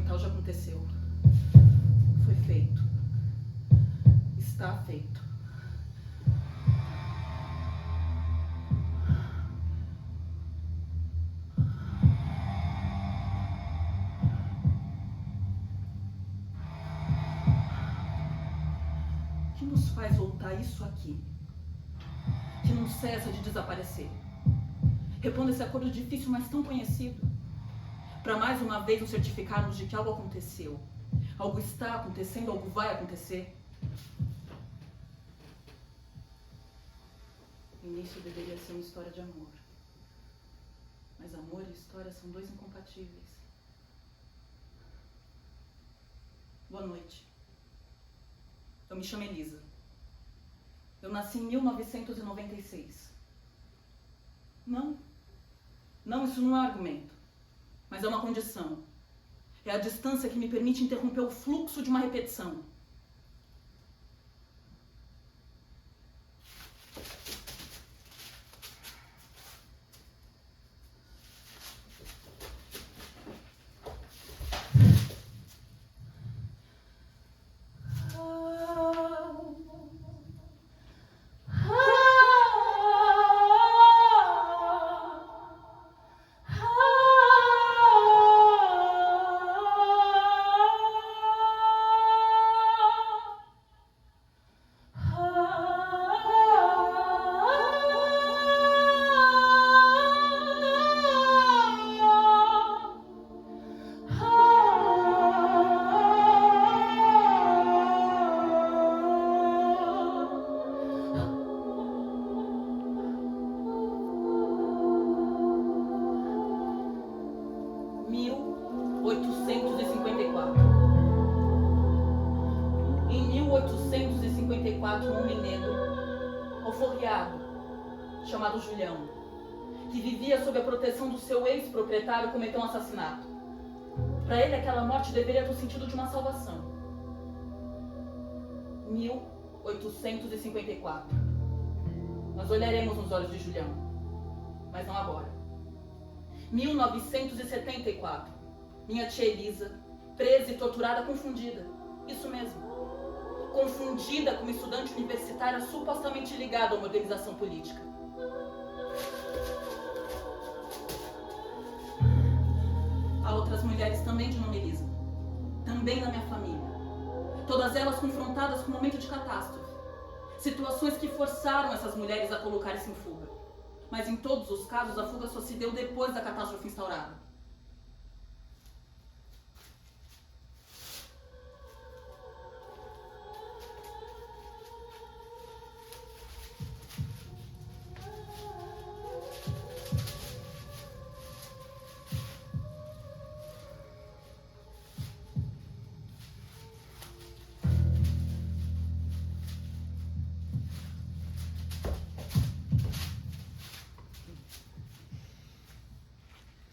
fundamental já aconteceu. Foi feito. Está feito. O que nos faz voltar isso aqui? Que não cessa de desaparecer. Repondo esse acordo difícil, mas tão conhecido. Para mais uma vez nos certificarmos de que algo aconteceu. Algo está acontecendo, algo vai acontecer. O início deveria ser uma história de amor. Mas amor e história são dois incompatíveis. Boa noite. Eu me chamo Elisa. Eu nasci em 1996. Não, isso não é argumento. Mas é uma condição. É a distância que me permite interromper o fluxo de uma repetição. Em 1854, um homem negro, alforriado, chamado Julião, que vivia sob a proteção do seu ex-proprietário, cometeu um assassinato. Para ele, aquela morte deveria ter o sentido de uma salvação. 1854. Nós olharemos nos olhos de Julião, mas não agora. 1974. Minha tia Elisa, presa e torturada, confundida. Isso mesmo. Confundida com uma estudante universitária supostamente ligada a uma organização política. Há outras mulheres também de nome Elisa. Também na minha família. Todas elas confrontadas com um momento de catástrofe. Situações que forçaram essas mulheres a colocarem-se em fuga. Mas em todos os casos, a fuga só se deu depois da catástrofe instaurada.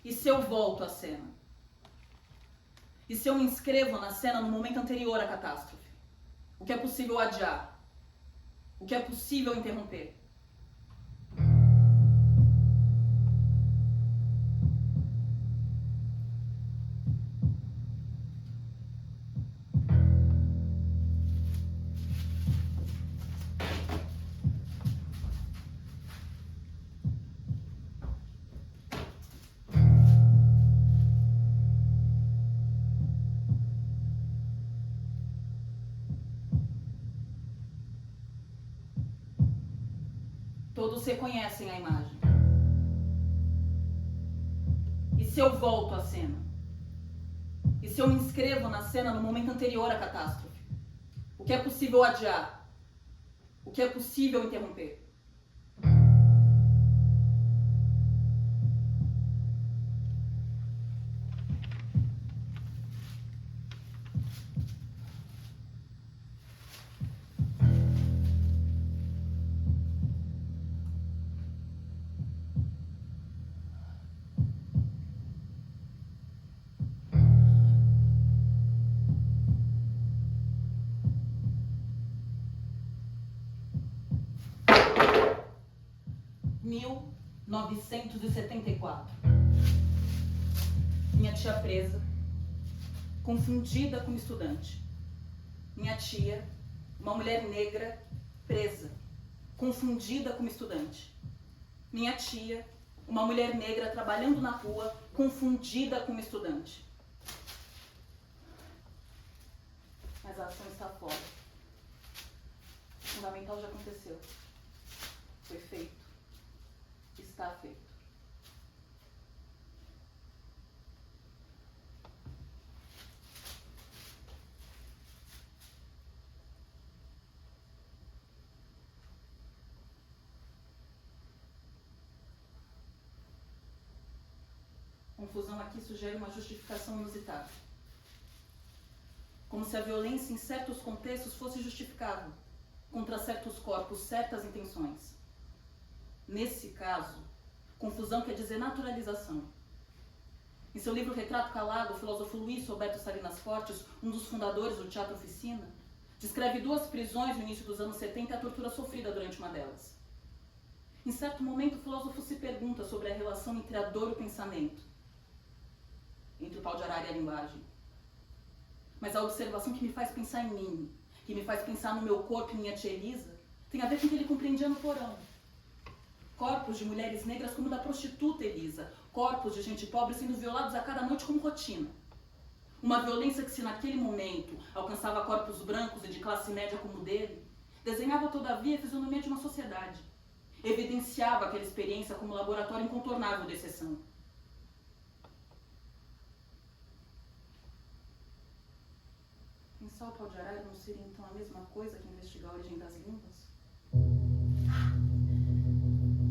E se eu volto à cena? E se eu me inscrevo na cena no momento anterior à catástrofe? O que é possível adiar? O que é possível interromper? Todos reconhecem a imagem. E se eu volto à cena? E se eu me inscrevo na cena no momento anterior à catástrofe? O que é possível adiar? O que é possível interromper? Mil 1974. Minha tia presa, confundida como estudante. Minha tia, uma mulher negra, presa, confundida como estudante. Minha tia, uma mulher negra trabalhando na rua, confundida como estudante. Mas a ação está fora. O fundamental já aconteceu. Foi feito. Está feito. Confusão aqui sugere uma justificação inusitada. Como se a violência em certos contextos fosse justificável, contra certos corpos, certas intenções. Nesse caso, confusão quer dizer naturalização. Em seu livro Retrato Calado, o filósofo Luiz Roberto Salinas Fortes, um dos fundadores do Teatro Oficina, descreve 2 prisões no início dos anos 70 e a tortura sofrida durante uma delas. Em certo momento, o filósofo se pergunta sobre a relação entre a dor e o pensamento, entre o pau de arara e a linguagem. Mas a observação que me faz pensar em mim, que me faz pensar no meu corpo e minha tia Elisa, tem a ver com o que ele compreendia no porão. Corpos de mulheres negras como o da prostituta Elisa, corpos de gente pobre sendo violados a cada noite como rotina. Uma violência que, se naquele momento alcançava corpos brancos e de classe média como o dele, desenhava todavia a fisionomia de uma sociedade. Evidenciava aquela experiência como laboratório incontornável de exceção. Pensar o pau de arara não seria então a mesma coisa que investigar a origem das línguas?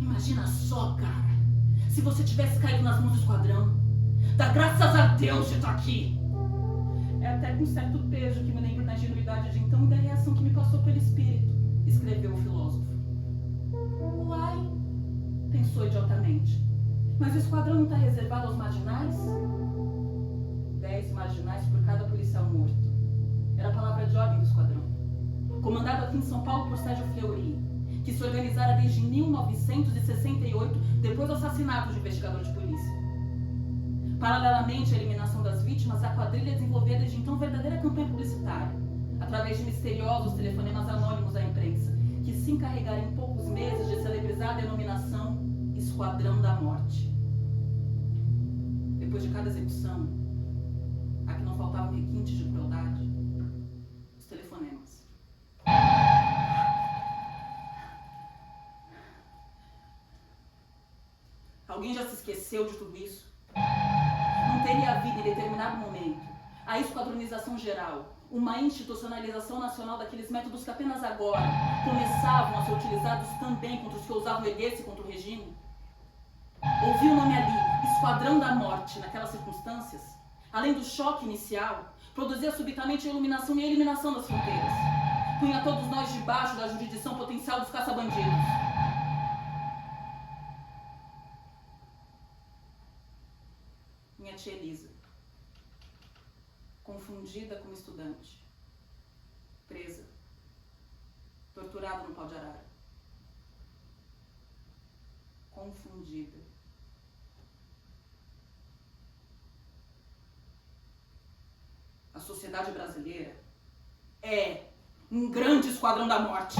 Imagina só, cara, se você tivesse caído nas mãos do esquadrão. Dá graças a Deus de estar aqui. É até com certo peso que me lembro da ingenuidade de então e da reação que me passou pelo espírito, escreveu o filósofo. Uai, pensou idiotamente, mas o esquadrão não está reservado aos marginais? 10 marginais por cada policial morto. Era a palavra de ordem do esquadrão. Comandado aqui em São Paulo por Sérgio Fleury, que se organizara desde 1968, depois do assassinato de investigador de polícia. Paralelamente à eliminação das vítimas, a quadrilha desenvolvia desde então verdadeira campanha publicitária, através de misteriosos telefonemas anônimos à imprensa, que se encarregaram em poucos meses de celebrizar a denominação Esquadrão da Morte. Depois de cada execução, a que não faltavam requintes de crueldade, os telefonemas. Alguém já se esqueceu de tudo isso? Não teria havido em determinado momento a esquadronização geral, uma institucionalização nacional daqueles métodos que apenas agora começavam a ser utilizados também contra os que ousavam erguer-se contra o regime? Ouvir o nome ali, Esquadrão da Morte, naquelas circunstâncias, além do choque inicial, produzia subitamente a iluminação e a eliminação das fronteiras. Punha todos nós debaixo da jurisdição potencial dos caça-bandidos. Minha tia Elisa, confundida como estudante, presa, torturada no pau de arara. Confundida. A sociedade brasileira é um grande esquadrão da morte.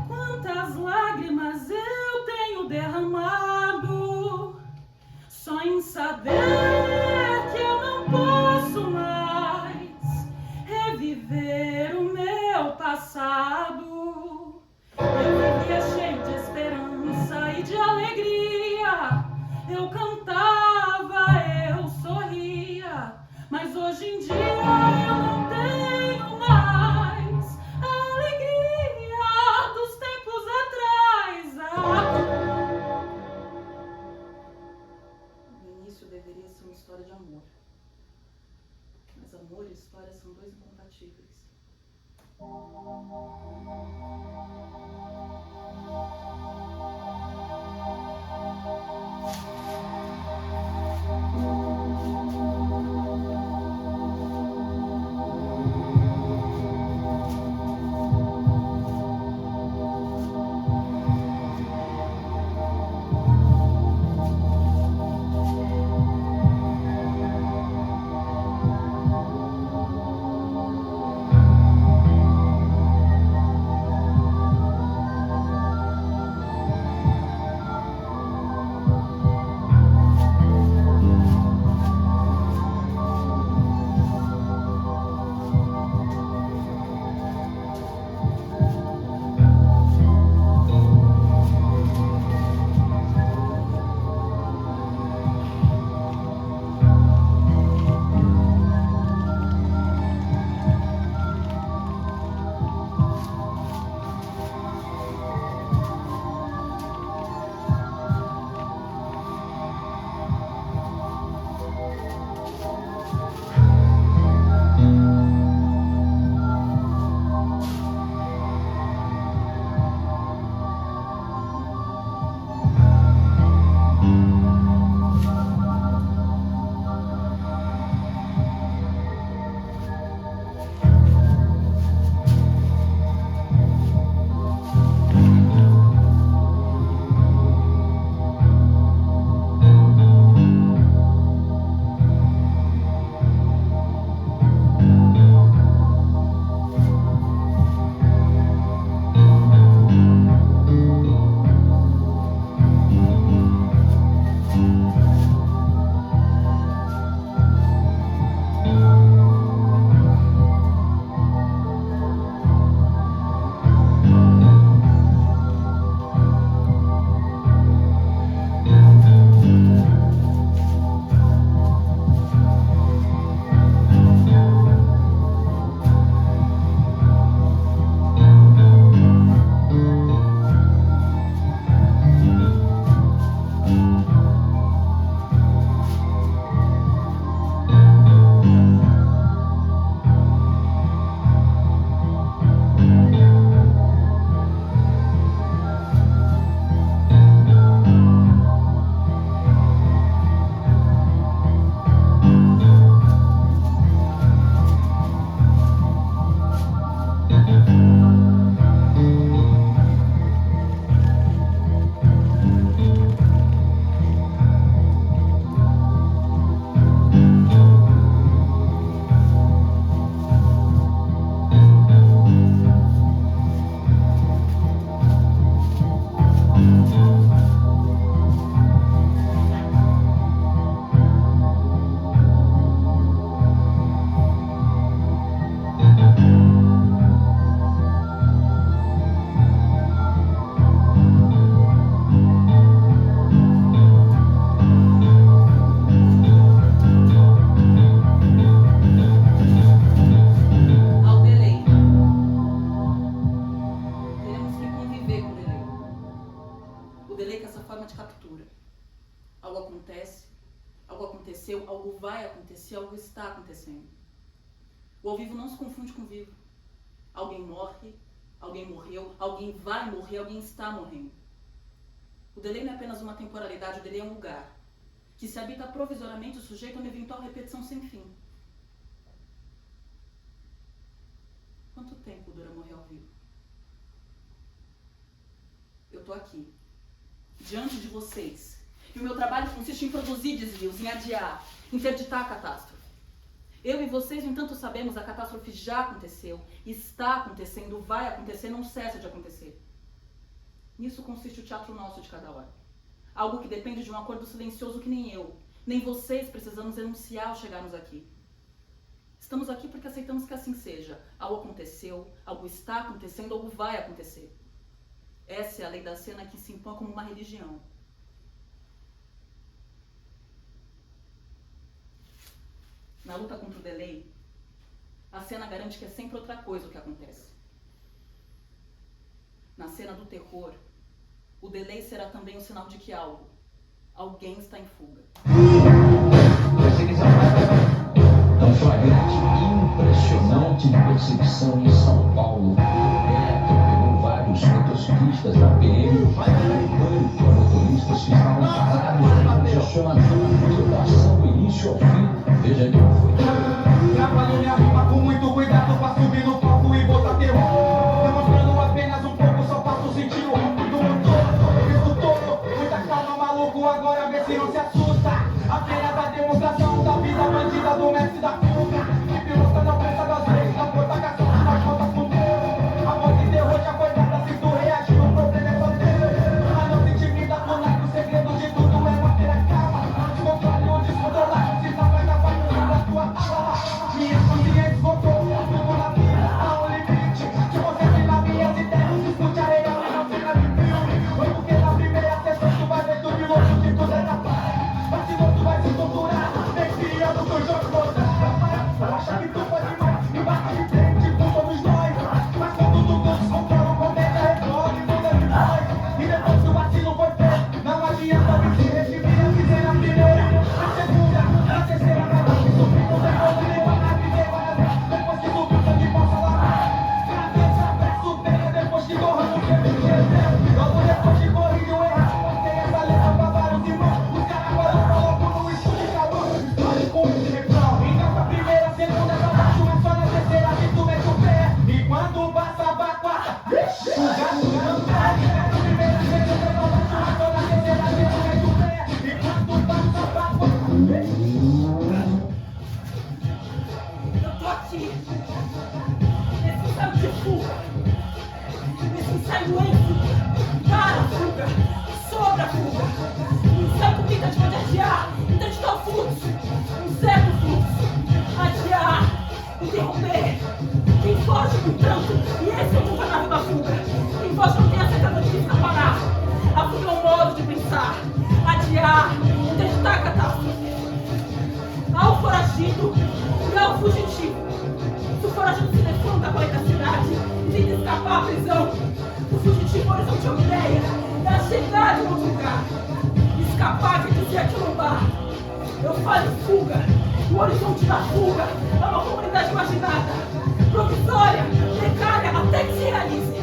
Quantas lágrimas eu tenho derramado só em saber que eu não posso mais reviver o meu passado. Eu vivia cheio de esperança e de alegria. Eu cantava, eu sorria, mas hoje em dia eu não tenho mais a alegria dos tempos atrás. No início deveria ser uma história de amor, mas amor e história são 2 incompatíveis. algo vai acontecer, algo está acontecendo. O ao vivo não se confunde com o vivo. Alguém morre, alguém morreu, alguém vai morrer, alguém está morrendo. O delay não é apenas uma temporalidade, o delay é um lugar que se habita provisoriamente o sujeito a uma eventual repetição sem fim. Quanto tempo dura morrer ao vivo? Eu tô aqui, diante de vocês, e o meu trabalho consiste em produzir desvios, em adiar, interditar a catástrofe. Eu e vocês, no entanto, sabemos, a catástrofe já aconteceu, está acontecendo, vai acontecer, não cessa de acontecer. Nisso consiste o teatro nosso de cada hora. Algo que depende de um acordo silencioso que nem eu, nem vocês precisamos enunciar ao chegarmos aqui. Estamos aqui porque aceitamos que assim seja. Algo aconteceu, algo está acontecendo, algo vai acontecer. Essa é a lei da cena que se impõe como uma religião. Na luta contra o delay, a cena garante que é sempre outra coisa o que acontece. Na cena do terror, o delay será também um sinal de que alguém está em fuga. Um flagrante impressionante de perseguição em São Paulo. Pegou vários motociclistas da PM. Pânico, motoristas que estavam parados. Gestionamento da ação do início ao fim. Veja como foi. Trabalho minha rima com muito cuidado pra subir no palco e botar terror. Demonstrando apenas um pouco, só faço sentir o ronco do motor. Isso todo, muita calma, maluco, agora vê se não se assusta. Apenas a demonstração da vida bandida do mestre da fuga. Que pilota na pressa das vezes, na porta caçando nas contas com Deus. A voz de terror te acordada, se tu reagir, o problema é só teu. A não se intimida com nada, o segredo de tudo é manter a calma. Descontrole ou descontrolar, se não vai dar pra da tua fala. Minha consciência voltou, tudo na vida, há um limite. Se você tem nas minhas ideias, escute a real e não fica de filme. Foi porque na primeira sessão tu vai ver tudo de louco que tudo é na paz. Vacilou, tu vai se torturar, vem criando teu jogo contra. Acha que tu pode mais e bate de frente com todos nós. Mas quando tu não descontrola, começa a retorno e muda de voz. E depois que o vacilo foi feito, não adianta me se redimir. Eu fizer na primeira, na segunda, na terceira, na quarta, subir com depois de levar na primeira. Depois que subiu, sangue possa lavar. Na terça, peço pena, depois que corramos, sempre esqueceu. Logo depois de corrido, errado, postei essa letra pra vários irmãos. Os caras agora colocam no estúdio calor. Escolhe com esse refrão. Engata a primeira, segunda, pra baixo, é só na terceira que tu mete o pé. E quando passa a quarta, o gato não sai. Engata a primeira, segunda, pra baixo, é só na terceira que tu mete o pé. E quando passa a quarta, Eu tô aqui, nesse ensaio de fuga, nesse ensaio em fuga, para a fuga, sobre a fuga, um ensaio com tentativa de adiar, interditar o fluxo, um certo fluxo, adiar, interromper. Quem foge com tranco, e esse é o funcionário da fuga. Quem foge não tem a certeza de que escapará. A fuga é um modo de pensar, adiar, interditar a catástrofe. Ao foragido e ao fugitivo. Se o foragido se defronta com a lei da cidade e tenta escapar à prisão, o fugitivo, o horizonte de uma ideia, é a chegada em outro lugar. Escapar quer dizer aquilombar. Eu falo em fuga. O horizonte da fuga é uma comunidade imaginada, provisória, precária, até que se realize.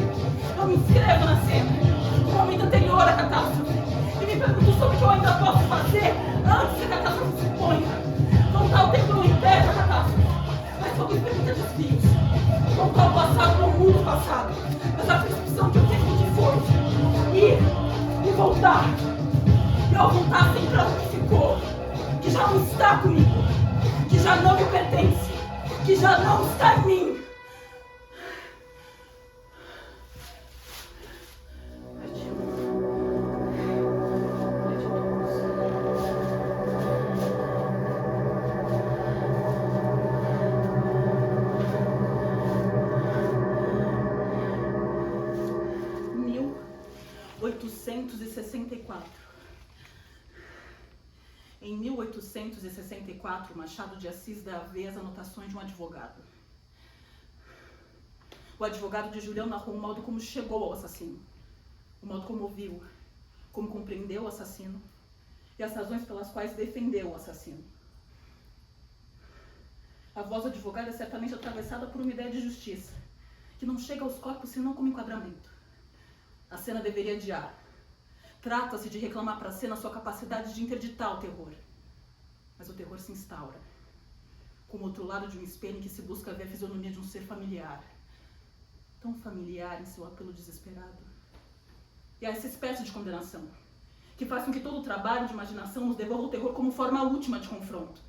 Eu me inscrevo na cena, no momento anterior à catástrofe, e me pergunto sobre o que eu ainda posso fazer antes que a catástrofe se ponha. Voltar o tempo não impede a catástrofe, mas só me permite desvios. Voltar o passado não muda o passado, mas a percepção que eu tenho do que foi. Ir e voltar. E ao voltar sempre algo que ficou, que já não está comigo, que já não me pertence, que já não está em mim. Em 1864, Machado de Assis dá a ver as anotações de um advogado. O advogado de Julião narrou o modo como chegou ao assassino, o modo como ouviu, como compreendeu o assassino e as razões pelas quais defendeu o assassino. A voz do advogado é certamente atravessada por uma ideia de justiça, que não chega aos corpos senão como enquadramento. A cena deveria adiar. Trata-se de reclamar para a cena sua capacidade de interditar o terror. Mas o terror se instaura, como outro lado de um espelho em que se busca ver a fisionomia de um ser familiar. Tão familiar em seu apelo desesperado. E há essa espécie de condenação, que faz com que todo o trabalho de imaginação nos devolva o terror como forma última de confronto.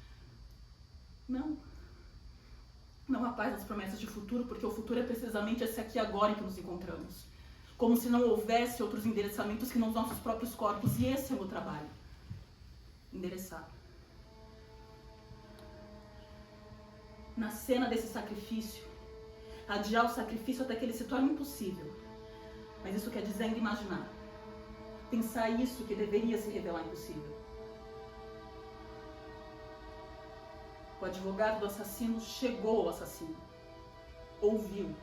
Não há paz nas promessas de futuro, porque o futuro é precisamente esse aqui agora em que nos encontramos. Como se não houvesse outros endereçamentos que não os nossos próprios corpos, e esse é o meu trabalho. Endereçar. Na cena desse sacrifício, adiar o sacrifício até que ele se torne impossível. Mas isso quer dizer ainda imaginar. Pensar isso que deveria se revelar impossível. O advogado do assassino chegou ao assassino. Ouviu.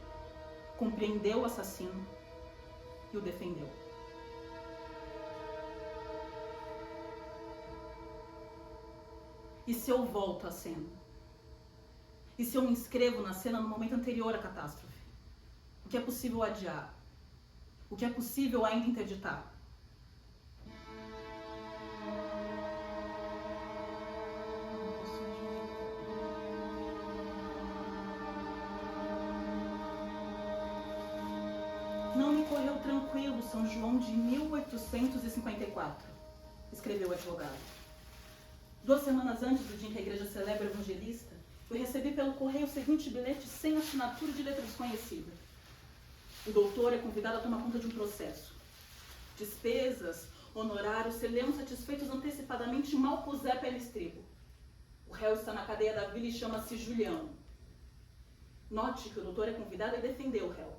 Compreendeu o assassino e o defendeu. E se eu volto à cena? E se eu me inscrevo na cena no momento anterior à catástrofe? O que é possível adiar? O que é possível ainda interditar? Não me correu tranquilo São João de 1854, escreveu o advogado. 2 semanas antes do dia em que a igreja celebra o evangelista, eu recebi pelo correio o seguinte bilhete sem assinatura de letra desconhecida. O doutor é convidado a tomar conta de um processo. Despesas, honorários, seremos satisfeitos antecipadamente mal puser pelo estribo. O réu está na cadeia da vila e chama-se Julião. Note que o doutor é convidado a defender o réu.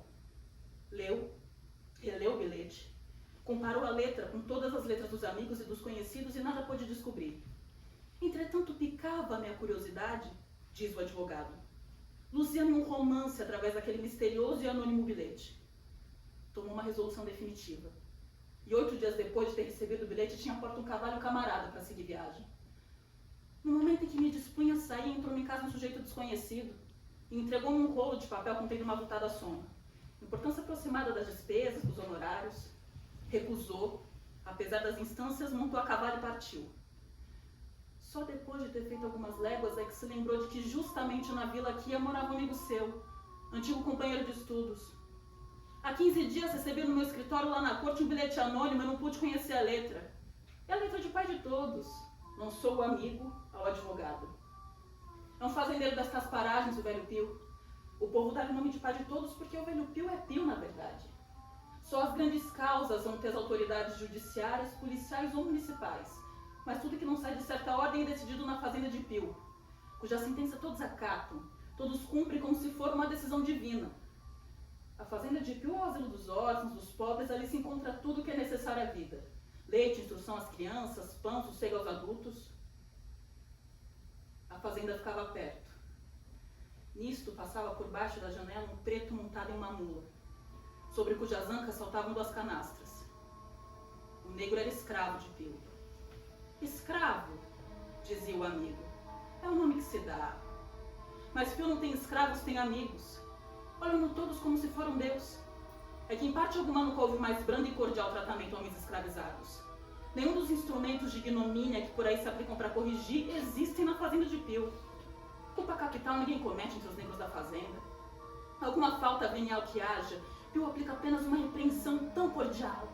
Leu, releu o bilhete, comparou a letra com todas as letras dos amigos e dos conhecidos e nada pôde descobrir. Entretanto, picava a minha curiosidade, diz o advogado. Luzia-me um romance através daquele misterioso e anônimo bilhete. Tomou uma resolução definitiva. E 8 dias depois de ter recebido o bilhete, tinha à porta um cavalo camarada para seguir viagem. No momento em que me dispunha a sair, entrou em casa um sujeito desconhecido e entregou-me um rolo de papel contendo uma avultada soma. Importância aproximada das despesas, dos honorários. Recusou, apesar das instâncias, montou a cavalo e partiu. Só depois de ter feito algumas léguas é que se lembrou de que justamente na vila aqui morava um amigo seu, antigo companheiro de estudos. Há 15 dias recebi no meu escritório lá na corte um bilhete anônimo e não pude conhecer a letra. É a letra de pai de todos. Não sou o amigo ao advogado. É um fazendeiro destas paragens, o velho Pio. O povo dá o nome de pai de todos porque o velho Pio é Pio, na verdade. Só as grandes causas vão ter as autoridades judiciárias, policiais ou municipais. Mas tudo que não sai de certa ordem é decidido na fazenda de Pio, cuja sentença todos acatam, todos cumprem como se for uma decisão divina. A fazenda de Pio é o asilo dos órfãos, dos pobres, ali se encontra tudo o que é necessário à vida. Leite, instrução às crianças, pão, sossego aos adultos. A fazenda ficava perto. Nisto passava por baixo da janela um preto montado em uma mula, sobre cujas ancas saltavam 2 canastras. O negro era escravo de Pio. Escravo, dizia o amigo, é um nome que se dá. Mas Pio não tem escravos, tem amigos. Olham-no todos como se foram Deus. É que em parte alguma nunca houve mais brando e cordial tratamento a homens escravizados. Nenhum dos instrumentos de ignomínia que por aí se aplicam para corrigir existem na fazenda de Pio. Culpa capital ninguém comete entre os negros da fazenda. Alguma falta venial que haja, Pio aplica apenas uma repreensão tão cordial,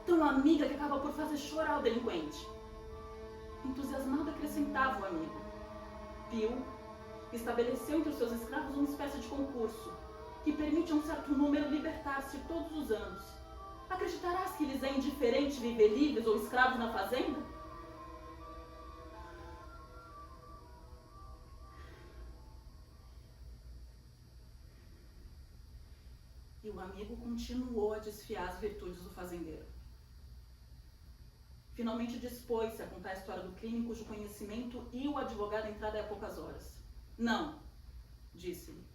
tão amiga que acaba por fazer chorar o delinquente. Entusiasmado acrescentava o amigo. Pio estabeleceu entre os seus escravos uma espécie de concurso, que permite a um certo número libertar-se todos os anos. Acreditarás que lhes é indiferente viver livres ou escravos na fazenda? E o amigo continuou a desfiar as virtudes do fazendeiro. Finalmente dispôs-se a contar a história do crime cujo conhecimento e o advogado entrada há poucas horas. Não, disse-lhe.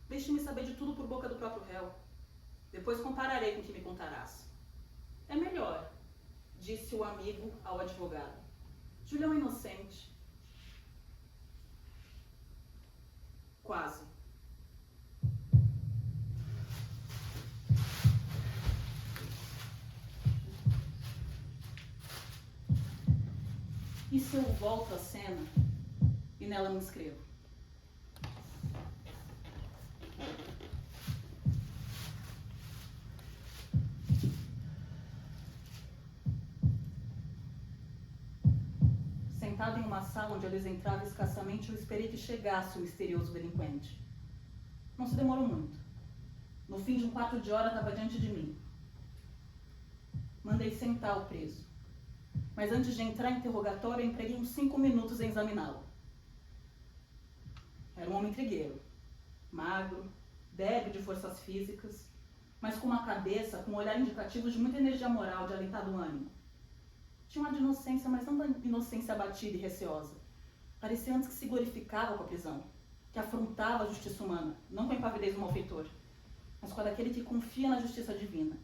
Deixe-me saber de tudo por boca do próprio réu. Depois compararei com o que me contarás. É melhor, disse o amigo ao advogado. Julião é inocente. quase. E se eu volto à cena e nela me inscrevo? Sentado em uma sala onde a luz entrava escassamente, eu esperei que chegasse o misterioso delinquente. Não se demorou muito. No fim de um quarto de hora, estava diante de mim. Mandei sentar o preso. Mas antes de entrar em interrogatório, eu empreguei uns 5 minutos em examiná-lo. Era um homem trigueiro, magro, débil de forças físicas, mas com uma cabeça, com um olhar indicativo de muita energia moral, de alentado ânimo. Tinha um ar de inocência, mas não da inocência abatida e receosa. Parecia antes que se glorificava com a prisão, que afrontava a justiça humana, não com a impavidez do malfeitor, mas com a daquele que confia na justiça divina.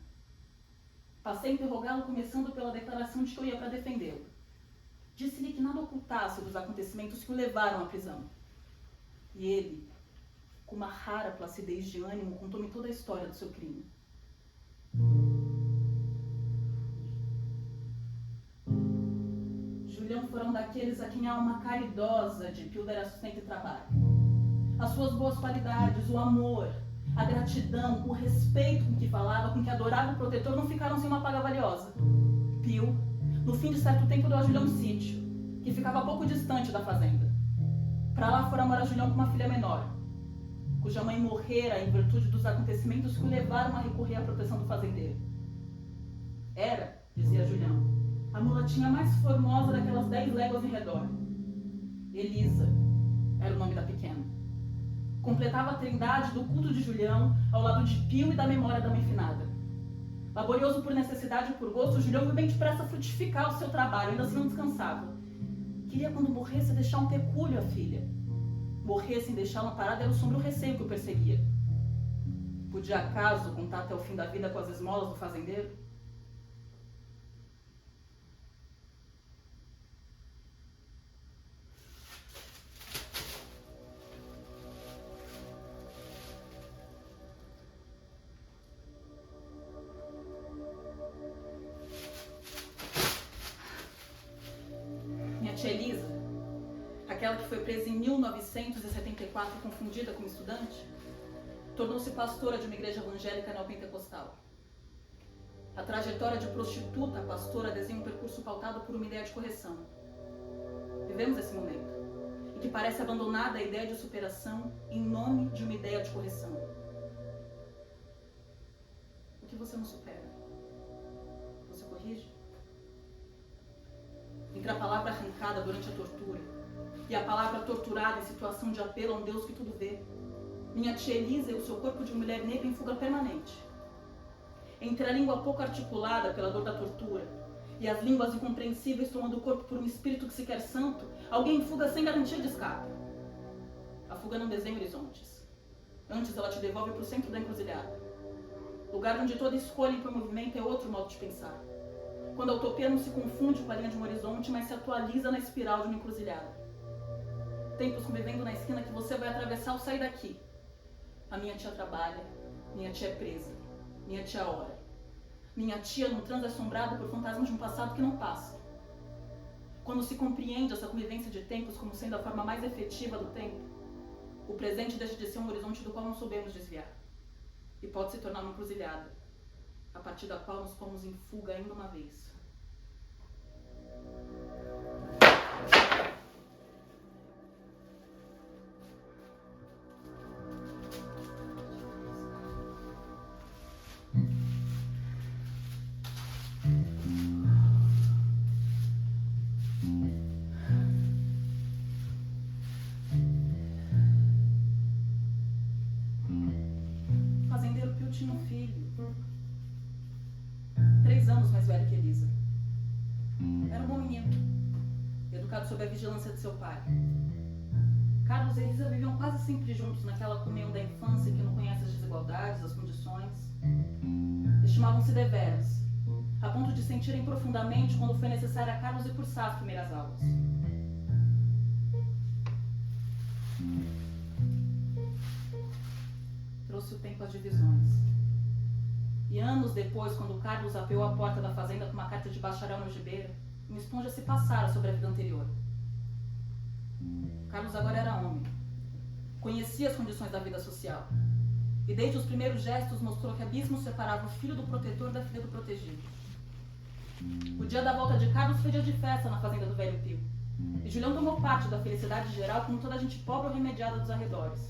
Passei a interrogá-lo, começando pela declaração de que eu ia para defendê-lo. Disse-lhe que nada ocultasse dos acontecimentos que o levaram à prisão. E ele, com uma rara placidez de ânimo, contou-me toda a história do seu crime. Julião foi um daqueles a quem a alma caridosa de Pio dera sustento e trabalho. As suas boas qualidades, o amor, a gratidão, o respeito com que falava, com que adorava o protetor, não ficaram sem uma paga valiosa. Pio, no fim de certo tempo, deu a Julião um sítio, que ficava pouco distante da fazenda. Para lá fora morar Julião com uma filha menor, cuja mãe morrera em virtude dos acontecimentos que o levaram a recorrer à proteção do fazendeiro. Era, dizia Julião, a mulatinha mais formosa daquelas 10 léguas em redor. Elisa era o nome da pequena. Completava a trindade do culto de Julião ao lado de Pio e da memória da mãe finada. Laborioso por necessidade e por gosto, Julião foi bem depressa frutificar o seu trabalho, ainda assim não descansava. Queria, quando morresse, deixar um pecúlio à filha. Morrer sem deixá-la parada era o sombrio receio que o perseguia. Podia, acaso, contar até o fim da vida com as esmolas do fazendeiro? Tia Elisa, aquela que foi presa em 1974 confundida como estudante, tornou-se pastora de uma igreja evangélica neopentecostal. A trajetória de prostituta a pastora desenha um percurso pautado por uma ideia de correção. Vivemos esse momento, em que parece abandonada a ideia de superação em nome de uma ideia de correção. O que você não supera? Você corrige? Entre a palavra arrancada durante a tortura e a palavra torturada em situação de apelo a um Deus que tudo vê, minha tia Elisa e o seu corpo de mulher negra em fuga permanente. Entre a língua pouco articulada pela dor da tortura e as línguas incompreensíveis tomando o corpo por um espírito que se quer santo, alguém em fuga sem garantia de escape. A fuga não desenha horizontes. Antes ela te devolve para o centro da encruzilhada. Lugar onde toda escolha em movimento é outro modo de pensar. Quando a utopia não se confunde com a linha de um horizonte, mas se atualiza na espiral de uma encruzilhada. Tempos convivendo na esquina que você vai atravessar ao sair daqui. A minha tia trabalha, minha tia é presa, minha tia ora. Minha tia num transe assombrado por fantasmas de um passado que não passa. Quando se compreende essa convivência de tempos como sendo a forma mais efetiva do tempo, o presente deixa de ser um horizonte do qual não soubemos desviar. E pode se tornar uma encruzilhada, a partir da qual nos pomos em fuga ainda uma vez. O fazendeiro Pio tinha um filho, 3 anos mais velho que Elisa. Era um bom menino, educado sob a vigilância de seu pai. Carlos e Elisa viviam quase sempre juntos naquela comunhão da infância que não conhece as desigualdades, as condições. Estimavam-se deveras, a ponto de sentirem profundamente quando foi necessário a Carlos ir cursar as primeiras aulas. tempo as divisões. E anos depois, quando Carlos apeou a porta da fazenda com uma carta de bacharel no algibeira, uma esponja se passara sobre a vida anterior. Carlos agora era homem. Conhecia as condições da vida social. E desde os primeiros gestos mostrou que abismo separava o filho do protetor da filha do protegido. O dia da volta de Carlos foi dia de festa na fazenda do Velho Pio. E Julião tomou parte da felicidade geral como toda a gente pobre ou remediada dos arredores.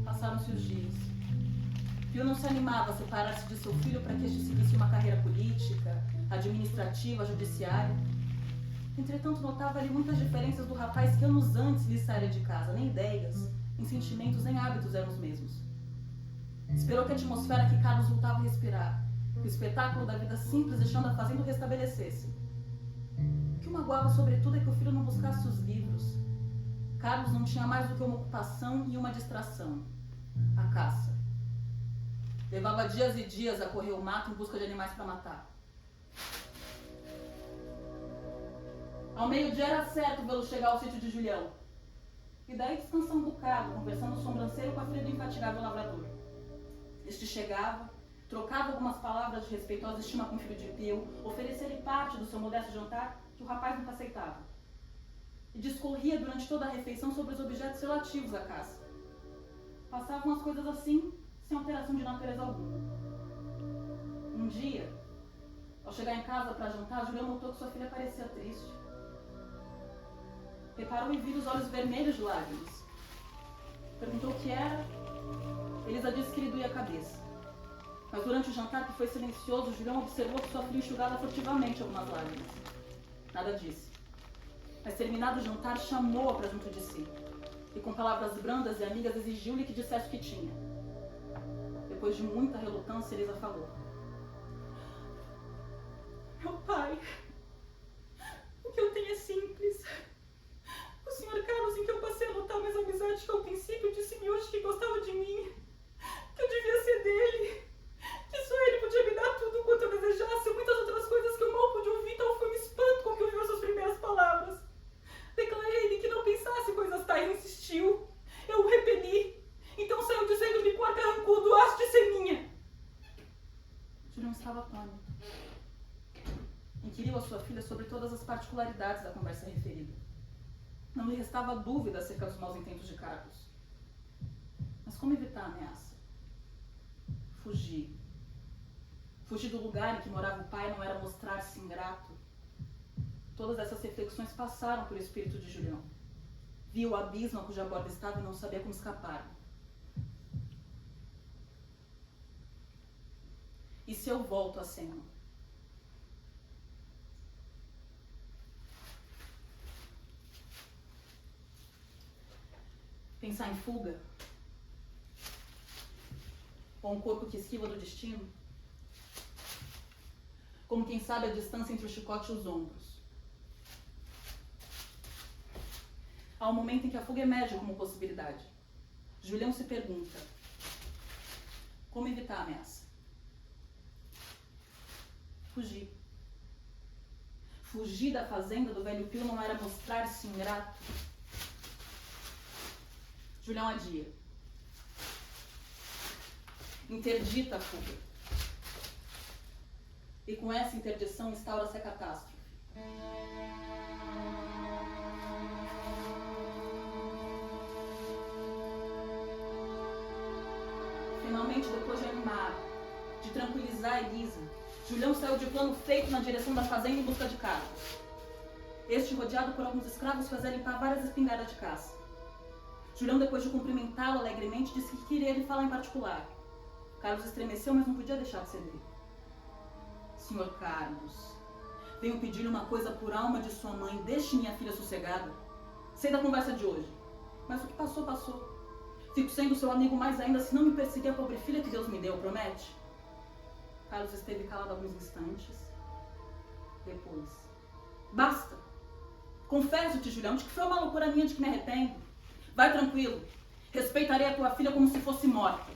Passaram-se os dias. Pio não se animava a separar-se de seu filho para que este seguisse uma carreira política, administrativa, judiciária. Entretanto, notava ali muitas diferenças do rapaz que anos antes lhe saíra de casa. Nem ideias, nem sentimentos, nem hábitos eram os mesmos. Esperou que a atmosfera que Carlos voltava a respirar, que o espetáculo da vida simples e chão da fazenda o restabelecesse. O que o magoava sobretudo é que o filho não buscasse os livros. Carlos não tinha mais do que uma ocupação e uma distração: a caça. Levava dias e dias a correr o mato em busca de animais para matar. Ao meio-dia era certo vê-lo chegar ao sítio de Julião. E daí descansando um bocado, conversando sobrancelho com a filha do infatigável lavrador. Este chegava, trocava algumas palavras de respeitosa estima com o filho de Pio, oferecia-lhe parte do seu modesto jantar, que o rapaz nunca aceitava. E discorria durante toda a refeição sobre os objetos relativos à caça. Passavam as coisas assim, sem alteração de natureza alguma. Um dia, ao chegar em casa para jantar, Julião notou que sua filha parecia triste. Reparou e viu os olhos vermelhos de lágrimas. Perguntou o que era. Elisa disse que lhe doía a cabeça. Mas durante o jantar, que foi silencioso, Julião observou que sua filha enxugava furtivamente algumas lágrimas. Nada disse. Mas terminado o jantar, chamou-a para junto de si. E com palavras brandas e amigas exigiu-lhe que dissesse o que tinha. Depois de muita relutância, Elisa falou: "Meu pai, o que eu tenho é simples. O senhor Carlos, em que eu passei a notar mais amizade que ao princípio, disse-me hoje que gostava de mim, que eu devia ser dele, que só ele podia me dar tudo quanto eu desejasse e muitas outras coisas que eu mal pude ouvir, tal foi o espanto com que ouviu suas primeiras palavras. Declarei-lhe que não pensasse coisas tais, insistiu. Eu o repeli. Então saiu dizendo-me com ar carrancudo: has de ser minha." Julião estava atônito. Inquiriu a sua filha sobre todas as particularidades da conversa referida. Não lhe restava dúvida acerca dos maus intentos de Carlos. Mas como evitar a ameaça? Fugir. Fugir do lugar em que morava o pai não era mostrar-se ingrato. Todas essas reflexões passaram pelo espírito de Julião. Viu o abismo a cuja borda estava e não sabia como escapar. E se eu volto à cena? Pensar em fuga? Ou um corpo que esquiva do destino? Como quem sabe a distância entre o chicote e os ombros. Há um momento em que a fuga emerge como possibilidade. Julião se pergunta: como evitar a ameaça? Fugir. Fugir da fazenda do Velho Pio não era mostrar-se ingrato. Julião adia. Interdita a fuga. E com essa interdição instaura-se a catástrofe. Finalmente, depois de animar, de tranquilizar Elisa, Julião saiu de plano feito na direção da fazenda em busca de Carlos. Este, rodeado por alguns escravos, fazia limpar várias espingardas de caça. Julião, depois de cumprimentá-lo alegremente, disse que queria lhe falar em particular. Carlos estremeceu, mas não podia deixar de ceder. Senhor Carlos, venho pedir-lhe uma coisa por alma de sua mãe. Deixe minha filha sossegada. Sei da conversa de hoje, mas o que passou, passou. Fico sendo seu amigo mais ainda se não me perseguir a pobre filha que Deus me deu, promete? Carlos esteve calado alguns instantes. Depois: basta! Confesso-te, Julião, de que foi uma loucura minha, de que me arrependo. Vai tranquilo. Respeitarei a tua filha como se fosse morta.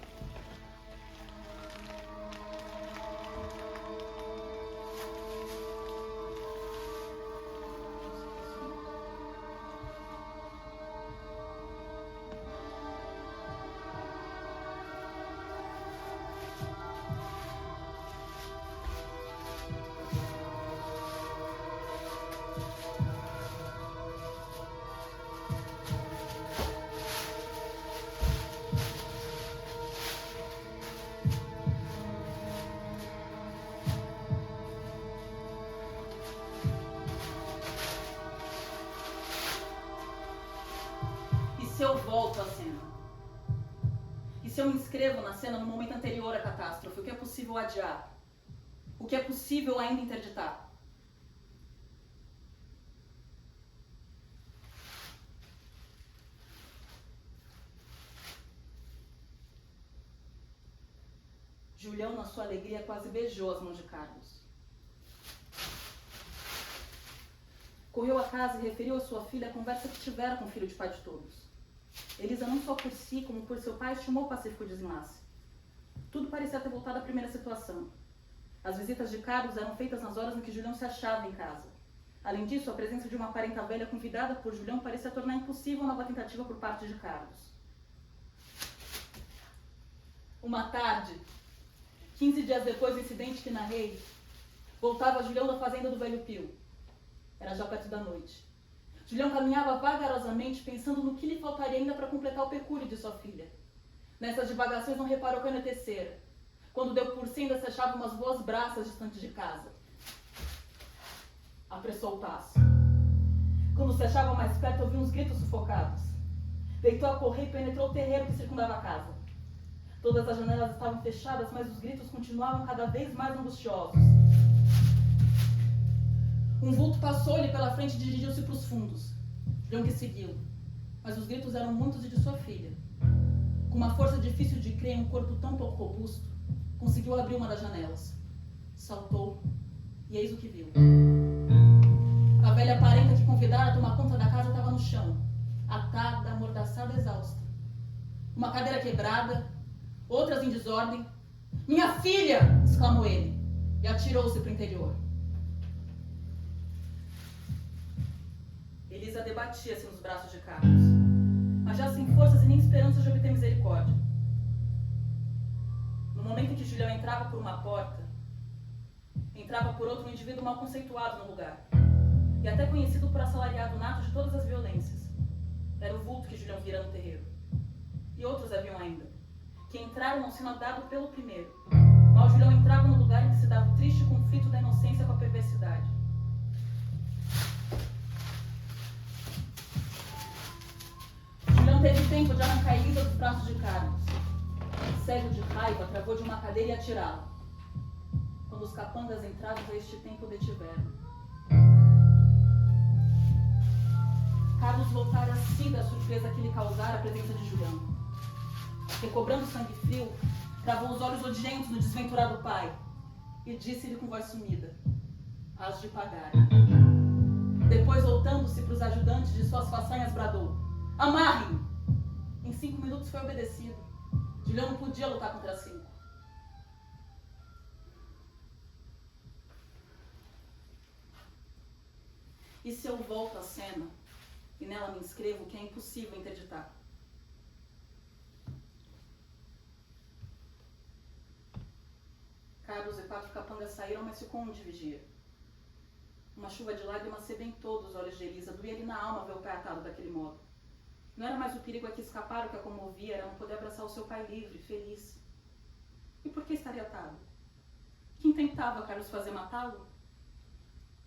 se eu volto à cena? E se eu me inscrevo na cena no momento anterior à catástrofe? O que é possível adiar? O que é possível ainda interditar? Julião, na sua alegria, quase beijou as mãos de Carlos. Correu a casa e referiu à sua filha a conversa que tivera com o filho de pai de todos. Elisa, não só por si, como por seu pai, estimou o pacífico desenlace. Tudo parecia ter voltado à primeira situação. As visitas de Carlos eram feitas nas horas em que Julião se achava em casa. Além disso, a presença de uma parenta velha convidada por Julião parecia tornar impossível a nova tentativa por parte de Carlos. Uma tarde, 15 dias depois do incidente que narrei, voltava Julião da fazenda do Velho Pio. Era já perto da noite. Julião caminhava vagarosamente, pensando no que lhe faltaria ainda para completar o pecúlio de sua filha. Nessas divagações não reparou que anoitecera. Quando deu por si, ainda se achava umas boas braças distante de casa. Apressou o passo. Quando se achava mais perto, ouviu uns gritos sufocados. Deitou a correr e penetrou o terreiro que circundava a casa. Todas as janelas estavam fechadas, mas os gritos continuavam cada vez mais angustiosos. Um vulto passou-lhe pela frente e dirigiu-se para os fundos. Julião que seguiu. Mas os gritos eram muitos e de sua filha. Com uma força difícil de crer em um corpo tão pouco robusto, conseguiu abrir uma das janelas. Saltou e eis o que viu. A velha parenta que convidara a tomar conta da casa estava no chão, atada, amordaçada, exausta. Uma cadeira quebrada, outras em desordem. "Minha filha!" exclamou ele, e atirou-se para o interior. Elisa debatia-se nos braços de Carlos, mas já sem forças e nem esperanças de obter misericórdia. No momento em que Julião entrava por uma porta, entrava por outra um indivíduo mal conceituado no lugar, e até conhecido por assalariado nato de todas as violências. Era o vulto que Julião vira no terreiro. E outros haviam ainda, que entraram ao sinal dado pelo primeiro. Mal Julião entrava no lugar em que se dava o triste conflito da inocência com a perversidade. Julião teve tempo de arrancar Elisa dos braços de Carlos. Cego de raiva, travou de uma cadeira e atirá-la. Quando os capangas entrados a este tempo o detiveram. Carlos voltara a si da surpresa que lhe causara a presença de Julião. Recobrando sangue frio, travou os olhos odientos no desventurado pai e disse-lhe com voz sumida: "Hás de pagar." Depois, voltando-se para os ajudantes de suas façanhas, bradou: "Amarrem-no!" Em 5 minutos foi obedecido. Julião não podia lutar contra 5. E se eu volto à cena e nela me inscrevo, que é impossível interditar? Carlos e 4 capangas saíram, mas ficou um de vigia. Uma chuva de lágrimas sedentou dos olhos de Elisa, doía-lhe na alma ver o pai atado daquele modo. Não era mais o perigo a que escapar o que a comovia, era não poder abraçar o seu pai livre, feliz. E por que estaria atado? Quem tentava Carlos fazer matá-lo?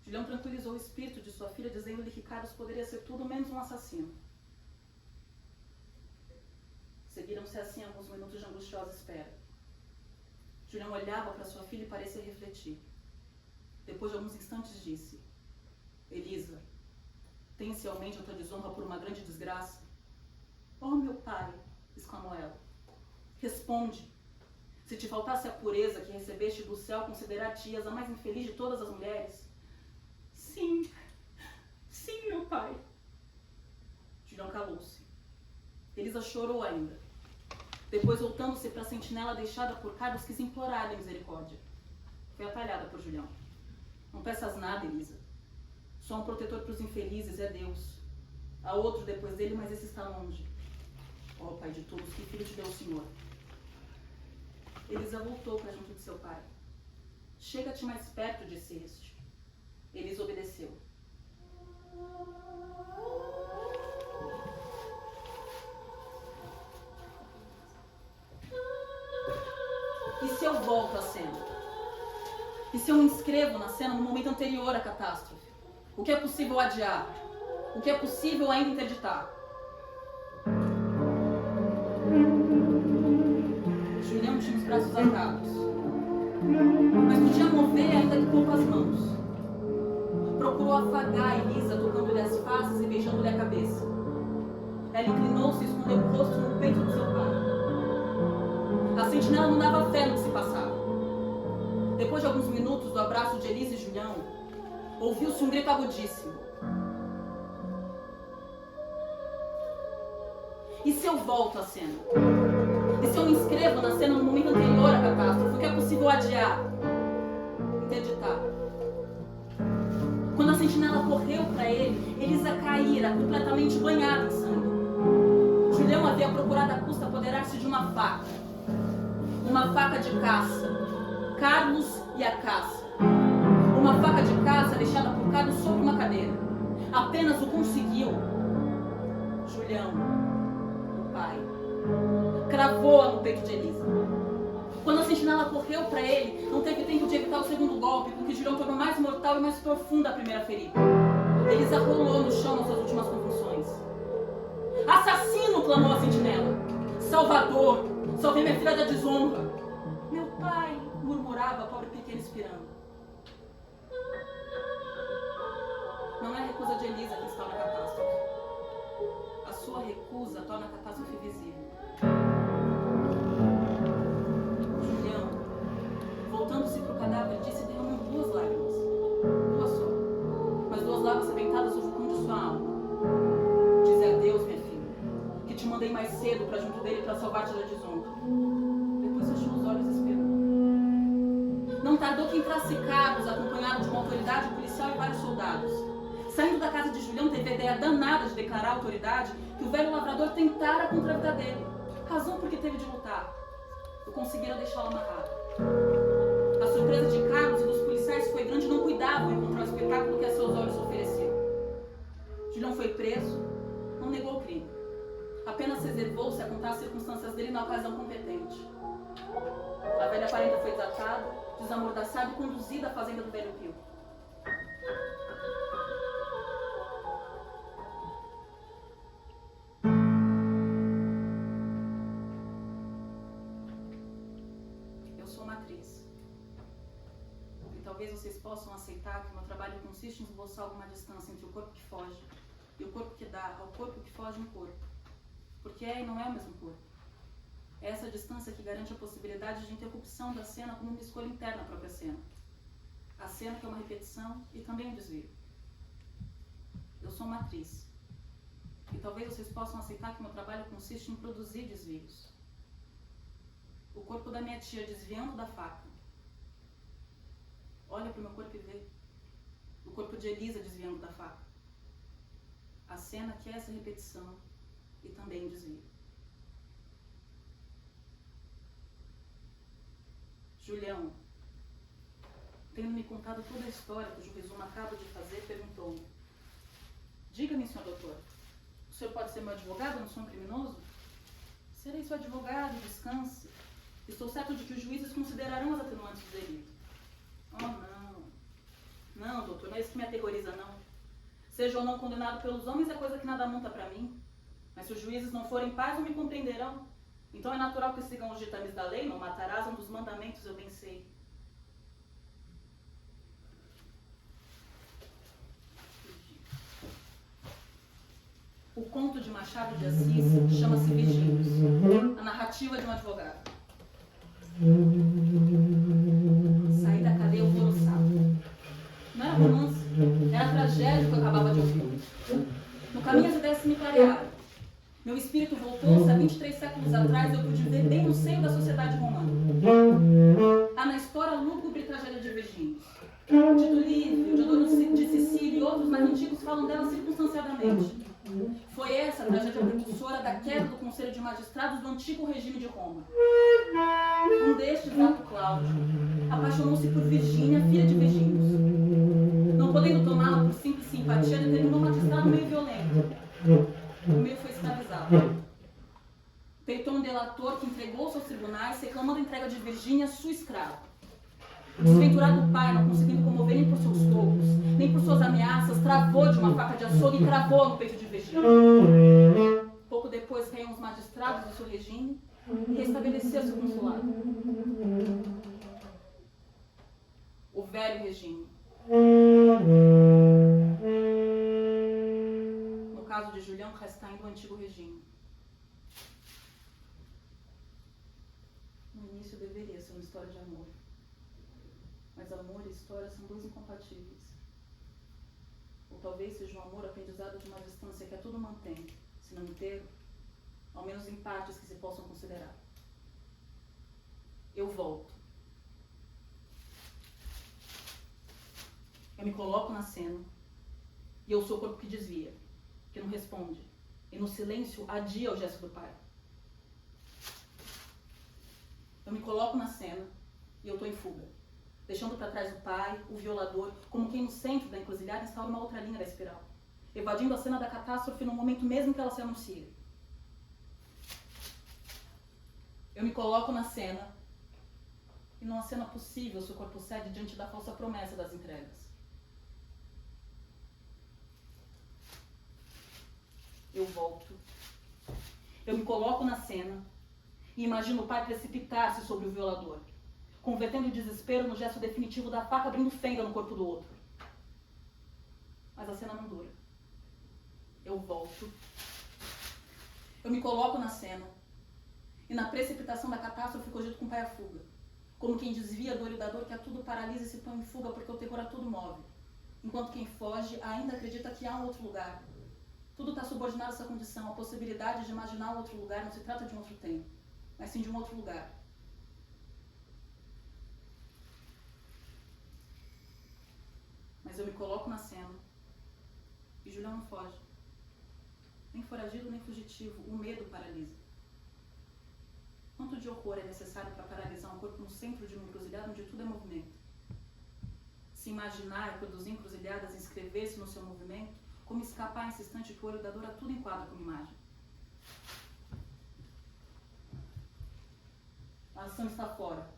Julião tranquilizou o espírito de sua filha, dizendo-lhe que Carlos poderia ser tudo menos um assassino. Seguiram-se assim alguns minutos de angustiosa espera. Julião olhava para sua filha e parecia refletir. Depois de alguns instantes disse: "Elisa, tem-se realmente a tua desonra por uma grande desgraça?" "Oh, meu pai!" exclamou ela. "Responde. Se te faltasse a pureza que recebeste do céu, considerar-te-ias a mais infeliz de todas as mulheres?" "Sim, sim, meu pai." Julião calou-se. Elisa chorou ainda. Depois, voltando-se para a sentinela deixada por Carlos, quis implorar-lhe misericórdia. Foi atalhada por Julião. "Não peças nada, Elisa. Só um protetor para os infelizes é Deus. Há outro depois dele, mas esse está longe. Ó Pai de todos, que filho te deu o Senhor?" Elisa voltou para junto de seu pai. "Chega-te mais perto", disse este. Elisa obedeceu. E se eu volto à cena? E se eu me inscrevo na cena no momento anterior à catástrofe? O que é possível adiar? O que é possível ainda interditar? braços atados, mas podia mover ainda que poucas mãos. Procurou afagar Elisa, tocando-lhe as faces e beijando-lhe a cabeça. Ela inclinou-se e escondeu o rosto no peito de seu pai. A sentinela não dava fé no que se passava. Depois de alguns minutos do abraço de Elisa e Julião, ouviu-se um grito agudíssimo. E se eu volto à cena? E se eu me inscrevo na cena no momento anterior à catástrofe? O que é possível adiar? Interditar. Quando a sentinela correu para ele, Elisa caíra, completamente banhada em sangue. Julião havia procurado à custa apoderar-se de uma faca de caça. Carlos e a caça. Uma faca de caça deixada por Carlos sobre uma cadeira. Apenas o conseguiu Julião, o pai. Cravou-a no peito de Elisa. Quando a sentinela correu para ele, não teve tempo de evitar o segundo golpe, porque Julião tornou mais mortal e mais profunda a primeira ferida. Elisa rolou no chão nas suas últimas convulsões. Assassino! Clamou a sentinela. Salvador! Salvei minha filha da desonra! Meu pai! Murmurava a pobre pequena expirando. Não é a recusa de Elisa que está na catástrofe. A sua recusa torna a catástrofe visível. Julião, voltando-se para o cadáver, disse derramando 2 lágrimas. 2 só. Mas 2 lágrimas aventadas no vulcão de sua alma. Dize adeus, minha filha, que te mandei mais cedo para junto dele para salvar-te da desonra. Depois fechou os olhos e esperou. Não tardou que entrasse Carlos, acompanhado de uma autoridade policial e vários soldados. Saindo da casa de Julião, teve a ideia danada de declarar à autoridade que o velho lavrador tentara contra a vida dele. Razão porque teve de lutar. Eu conseguira deixá-lo amarrado. A surpresa de Carlos e dos policiais foi grande e não cuidavam em encontrar o espetáculo que a seus olhos ofereceu. Julião foi preso, não negou o crime. Apenas reservou-se a contar as circunstâncias dele na ocasião competente. A velha parenta foi desatada, desamordaçada e conduzida à fazenda do velho Pio. Eu sou uma atriz. E talvez vocês possam aceitar que meu trabalho consiste em esboçar alguma distância entre o corpo que foge e o corpo que dá ao corpo que foge um corpo. Porque é e não é o mesmo corpo. É essa distância que garante a possibilidade de interrupção da cena como uma escolha interna à própria cena. A cena que é uma repetição e também um desvio. Eu sou uma atriz. E talvez vocês possam aceitar que meu trabalho consiste em produzir desvios. O corpo da minha tia desviando da faca. Olha para o meu corpo e vê. O corpo de Elisa desviando da faca. A cena que é essa repetição e também um desvio. Julião, tendo me contado toda a história cujo resumo acabo de fazer, perguntou-me: diga-me, senhor doutor, o senhor pode ser meu advogado? Eu não sou um criminoso? Serei seu advogado, descanse. Estou certo de que os juízes considerarão as atenuantes do delito. Oh, não. Não, doutor, não é isso que me aterroriza, não. Seja ou não condenado pelos homens é coisa que nada monta para mim. Mas se os juízes não forem pais, não me compreenderão. Então é natural que sigam os ditames da lei, não matarás, um dos mandamentos, eu bem sei. O conto de Machado de Assis chama-se Virgínios, a narrativa de um advogado. Saí da cadeia alvoroçado. Não era romance, era tragédia que eu acabava de ouvir. No caminho as ideias se me clarearam. Meu espírito voltou-se a 23 séculos atrás e eu pude ver bem no seio da sociedade romana. Há na história a lúgubre tragédia de Virgínios. Tito Livio, Diodoro de Sicília e outros mais antigos falam dela circunstanciadamente. Foi essa a tragédia precursora da queda do Conselho de Magistrados do antigo regime de Roma. Um destes, Ato Cláudio, apaixonou-se por Virgínia, filha de Virgínios. Não podendo tomá-la por simples simpatia, determinou um magistrado meio violento. O meio foi escravizado. Peitou um delator que entregou-se aos tribunais, reclamando a entrega de Virgínia, sua escrava. O desventurado pai, não conseguindo comover nem por seus socos, nem por suas ameaças, travou de uma faca de açougue e cravou no peito de Virgínia. Pouco depois caíram os magistrados do seu regime e restabelecer seu consulado. O velho regime. No caso de Julião, resta ainda o antigo regime. No início deveria ser uma história de amor. Mas amor e história são dois incompatíveis. Ou talvez seja um amor aprendizado de uma distância que a tudo mantém, se não inteiro, ao menos em partes que se possam considerar. Eu volto. Eu me coloco na cena e eu sou o corpo que desvia, que não responde, e no silêncio adia o gesto do pai. Eu me coloco na cena e eu tô em fuga, deixando para trás o pai, o violador, como quem no centro da encruzilhada instaura uma outra linha da espiral, evadindo a cena da catástrofe no momento mesmo que ela se anuncia. Eu me coloco na cena e numa cena possível seu corpo cede diante da falsa promessa das entregas. Eu volto. Eu me coloco na cena e imagino o pai precipitar-se sobre o violador, convertendo o desespero no gesto definitivo da faca abrindo fenda no corpo do outro. Mas a cena não dura. Eu volto. Eu me coloco na cena e na precipitação da catástrofe cogito com o pai a fuga, como quem desvia a dor e da dor que a tudo paralisa e se põe em fuga porque o terror a tudo move, enquanto quem foge ainda acredita que há um outro lugar. Tudo está subordinado a essa condição, a possibilidade de imaginar um outro lugar não se trata de um outro tempo, mas sim de um outro lugar. Mas eu me coloco na cena e Julião não foge. Nem foragido, nem fugitivo, o medo paralisa. Quanto de horror é necessário para paralisar um corpo no centro de uma encruzilhada onde tudo é movimento? Se imaginar, produzir encruzilhadas e inscrever-se no seu movimento, como escapar nesse instante que o olho da dor a tudo enquadra como imagem. A ação está fora.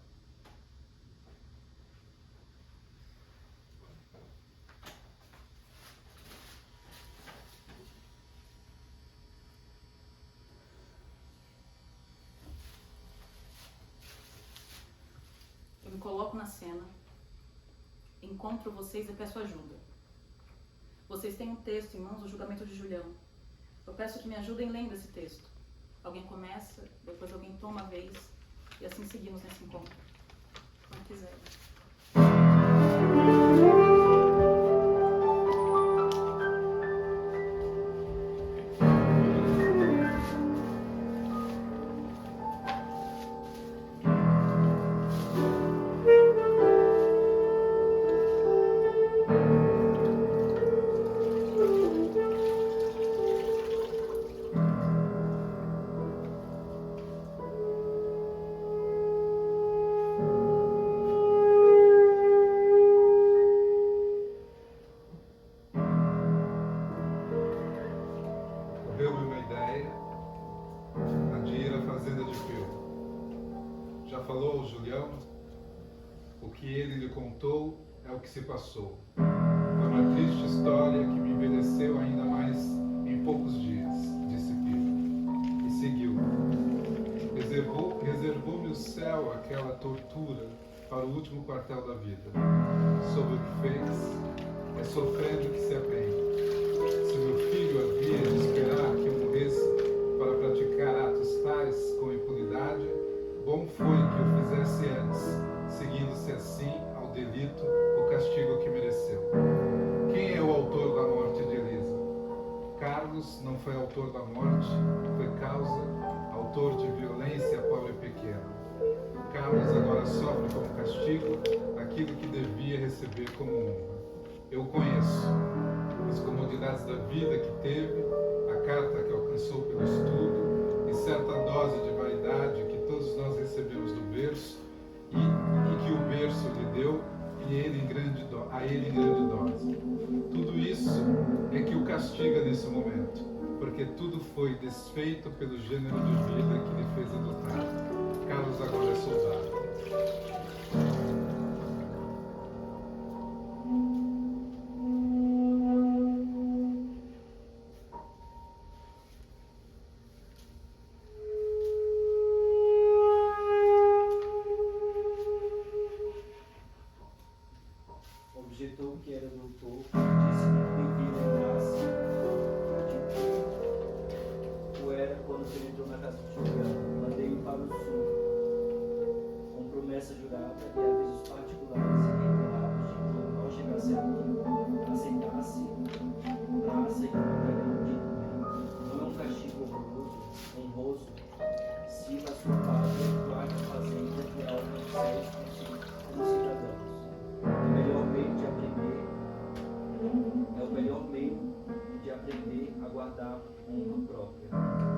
Eu me coloco na cena, encontro vocês e peço ajuda. Vocês têm um texto em mãos, o julgamento de Julião. Eu peço que me ajudem lendo esse texto. Alguém começa, depois alguém toma a vez, e assim seguimos nesse encontro. Como quiser. Deu-me uma ideia de ir à fazenda de Peu. Já falou ao Julião? O que ele lhe contou é o que se passou. Foi uma triste história que me envelheceu ainda mais em poucos dias, disse Pio. E seguiu. Reservou-me o céu aquela tortura para o último quartel da vida. Sobre o que fez, é sofrendo que se aprende. Se meu filho havia de esperar que eu morresse para praticar atos tais com impunidade, bom foi que eu fizesse antes, seguindo-se assim ao delito o castigo que mereceu. Quem é o autor da morte de Elisa? Carlos não foi autor da morte, foi causa, autor de violência pobre e pequena. Carlos agora sofre como castigo aquilo que devia receber como honra. Eu conheço as comodidades da vida que teve, a carta que alcançou pelo estudo e certa dose de vaidade que todos nós recebemos do berço e que o berço lhe deu a ele em grande dose. Tudo isso é que o castiga nesse momento, porque tudo foi desfeito pelo gênero de vida que lhe fez adotar. Carlos agora é soldado. era quando penetrou na casa de Julião. Mandei-o para o sul, com promessa jurada e avisos particulares e reiterados de que, quando não chegasse aqui, aceitasse praça e companhão de não é um castigo honroso, se na sua pátria guarde a fazenda e a obra de seus como cidadãos. O melhor meio de aprender é o melhor meio de aprender a guardar honra própria.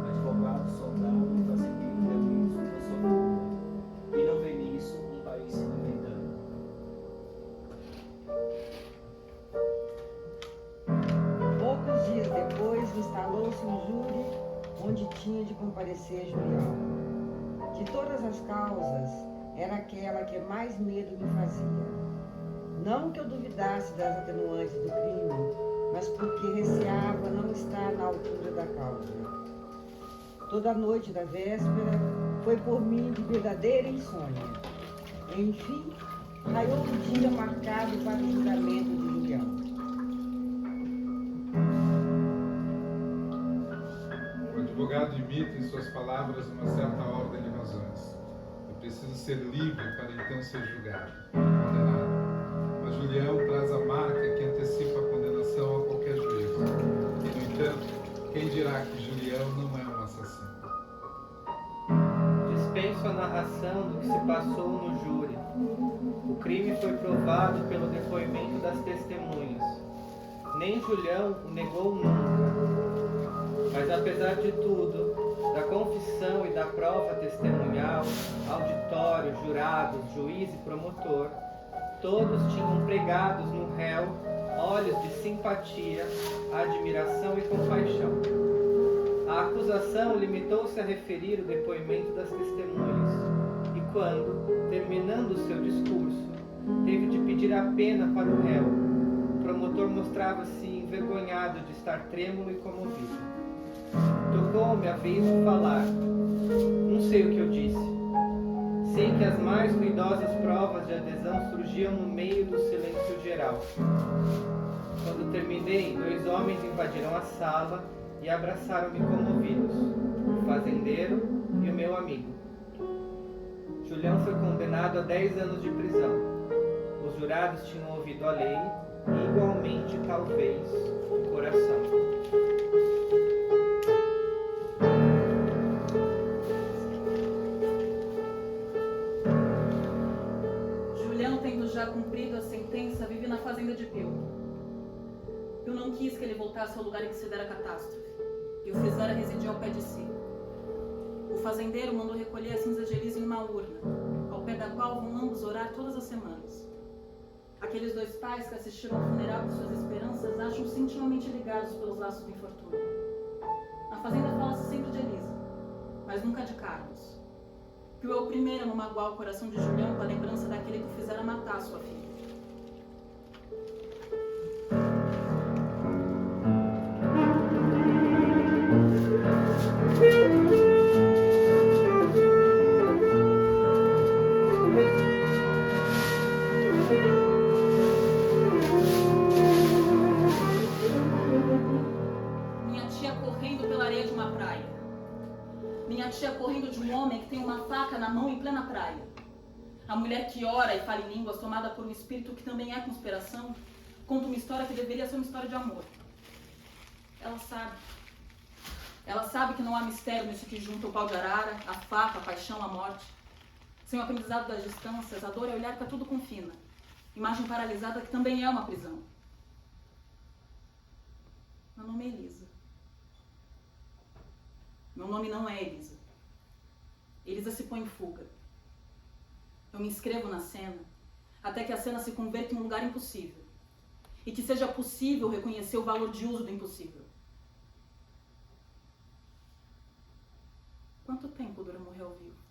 Advogado, soldado e fazendeiro reunidos numa só cultura. E não vê nisso um país se alimentando. Poucos dias depois, instalou-se um júri onde tinha de comparecer Julião. De todas as causas, era aquela que mais medo me fazia. Não que eu duvidasse das atenuantes do crime, mas porque receava não estar na altura da causa. Toda a noite da véspera foi por mim de verdadeira insônia. Enfim, raiou o dia marcado para o julgamento de Julião. O advogado imita em suas palavras uma certa ordem de razões. Eu preciso ser livre para então ser julgado, condenado. Mas Julião traz a marca que antecipa a condenação a qualquer juízo. E, no entanto, quem dirá que Julião não é um assassino? Dispenso a narração do que se passou no júri. O crime foi provado pelo depoimento das testemunhas. Nem Julião o negou nunca. Mas, apesar de tudo, da confissão e da prova testemunhal, auditório, jurados, juiz e promotor, todos tinham pregado no réu olhos de simpatia, admiração e compaixão. A acusação limitou-se a referir o depoimento das testemunhas e quando, terminando o seu discurso, teve de pedir a pena para o réu, o promotor mostrava-se envergonhado de estar trêmulo e comovido. Tocou-me a vez de falar. Não sei o que eu disse. Sei que as mais ruidosas provas de adesão surgiam no meio do silêncio geral. Quando terminei, 2 homens invadiram a sala e abraçaram-me comovidos, o fazendeiro e o meu amigo. Julião foi condenado a 10 anos de prisão. Os jurados tinham ouvido a lei e, igualmente, talvez, o coração. Tendo já cumprido a sentença, vive na fazenda de Peu. Eu não quis que ele voltasse ao lugar em que se dera a catástrofe, e o fizera residir ao pé de si. O fazendeiro mandou recolher a cinza de Elisa em uma urna, ao pé da qual vão ambos orar todas as semanas. Aqueles 2 pais que assistiram ao funeral de suas esperanças acham-se intimamente ligados pelos laços do infortúnio. Na fazenda fala-se sempre de Elisa, mas nunca de Carlos. Pio é o primeiro a não magoar o coração de Julião com a lembrança daquele que o fizera matar sua filha. Minha tia correndo pela areia de uma praia. Minha tia correndo de um homem que tem uma faca na mão em plena praia. A mulher que ora e fala em línguas, tomada por um espírito que também é conspiração, conta uma história que deveria ser uma história de amor. Ela sabe. Ela sabe que não há mistério nisso que junta o pau de arara, a faca, a paixão, a morte. Sem o aprendizado das distâncias, a dor é olhar para tudo com fina. Imagem paralisada que também é uma prisão. Meu nome é Elisa. Meu nome não é Elisa. Elisa se põe em fuga. Eu me inscrevo na cena, até que a cena se converta em um lugar impossível. E que seja possível reconhecer o valor de uso do impossível. Quanto tempo dura morrer ao vivo?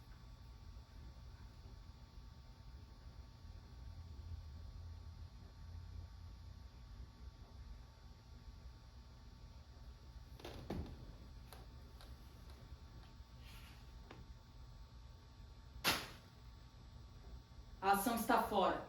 A ação está fora.